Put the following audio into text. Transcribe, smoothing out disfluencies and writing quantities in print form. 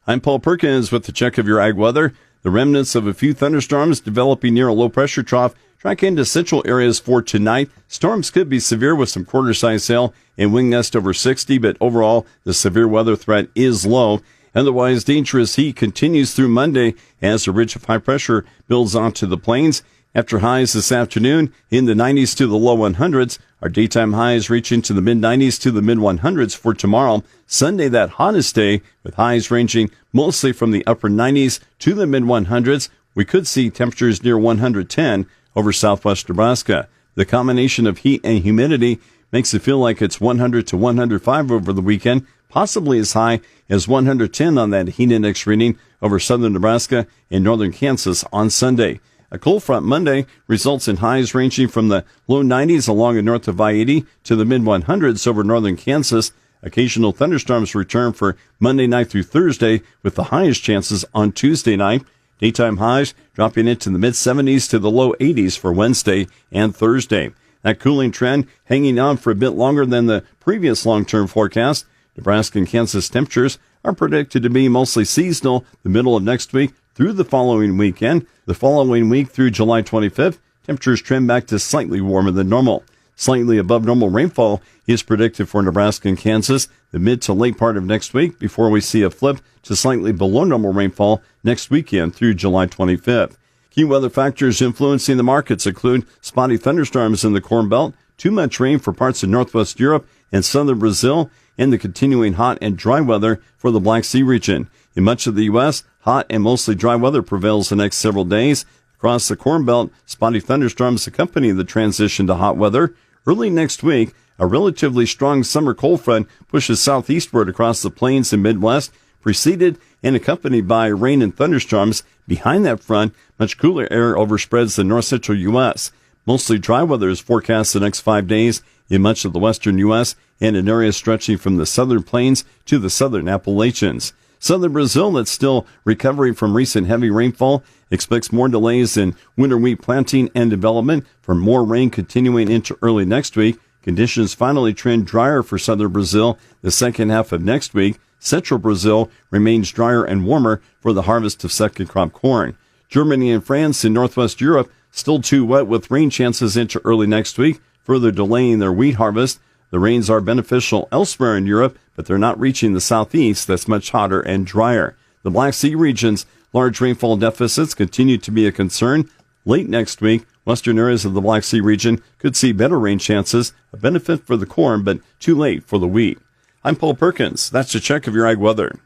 I'm Paul Perkins with the check of your ag weather. The remnants of a few thunderstorms developing near a low-pressure trough track into central areas for tonight. Storms could be severe with some quarter-size hail and wind gust over 60, but overall, the severe weather threat is low. Otherwise, dangerous heat continues through Monday as a ridge of high pressure builds onto the plains. After highs this afternoon in the 90s to the low 100s, our daytime highs reaching to the mid-90s to the mid-100s for tomorrow. Sunday, that hottest day, with highs ranging mostly from the upper 90s to the mid-100s. We could see temperatures near 110 over southwest Nebraska. The combination of heat and humidity makes it feel like it's 100 to 105 over the weekend, possibly as high as 110 on that heat index reading over southern Nebraska and northern Kansas on Sunday. A cold front Monday results in highs ranging from the low 90s along and north of I-80 to the mid-100s over northern Kansas. Occasional thunderstorms return for Monday night through Thursday, with the highest chances on Tuesday night. Daytime highs dropping into the mid-70s to the low 80s for Wednesday and Thursday. That cooling trend hanging on for a bit longer than the previous long-term forecast. Nebraska and Kansas temperatures are predicted to be mostly seasonal the middle of next week through the following weekend. The following week through July 25th, temperatures trend back to slightly warmer than normal. Slightly above normal rainfall is predicted for Nebraska and Kansas the mid to late part of next week before we see a flip to slightly below normal rainfall next weekend through July 25th. Key weather factors influencing the markets include spotty thunderstorms in the Corn Belt, too much rain for parts of northwest Europe and southern Brazil, and the continuing hot and dry weather for the Black Sea region. In much of the U.S., hot and mostly dry weather prevails the next several days. Across the Corn Belt, spotty thunderstorms accompany the transition to hot weather. Early next week, a relatively strong summer cold front pushes southeastward across the plains and Midwest, preceded and accompanied by rain and thunderstorms. Behind that front, much cooler air overspreads the north-central U.S. Mostly dry weather is forecast the next 5 days in much of the western U.S. and in areas stretching from the southern plains to the southern Appalachians. Southern Brazil, that's still recovering from recent heavy rainfall, expects more delays in winter wheat planting and development for more rain continuing into early next week. Conditions finally trend drier for southern Brazil the second half of next week. Central Brazil remains drier and warmer for the harvest of second crop corn. Germany and France in northwest Europe still too wet with rain chances into early next week, further delaying their wheat harvest. The rains are beneficial elsewhere in Europe, but they're not reaching the southeast that's much hotter and drier. The Black Sea region's large rainfall deficits continue to be a concern. Late next week, western areas of the Black Sea region could see better rain chances, a benefit for the corn, but too late for the wheat. I'm Paul Perkins. That's a check of your ag weather.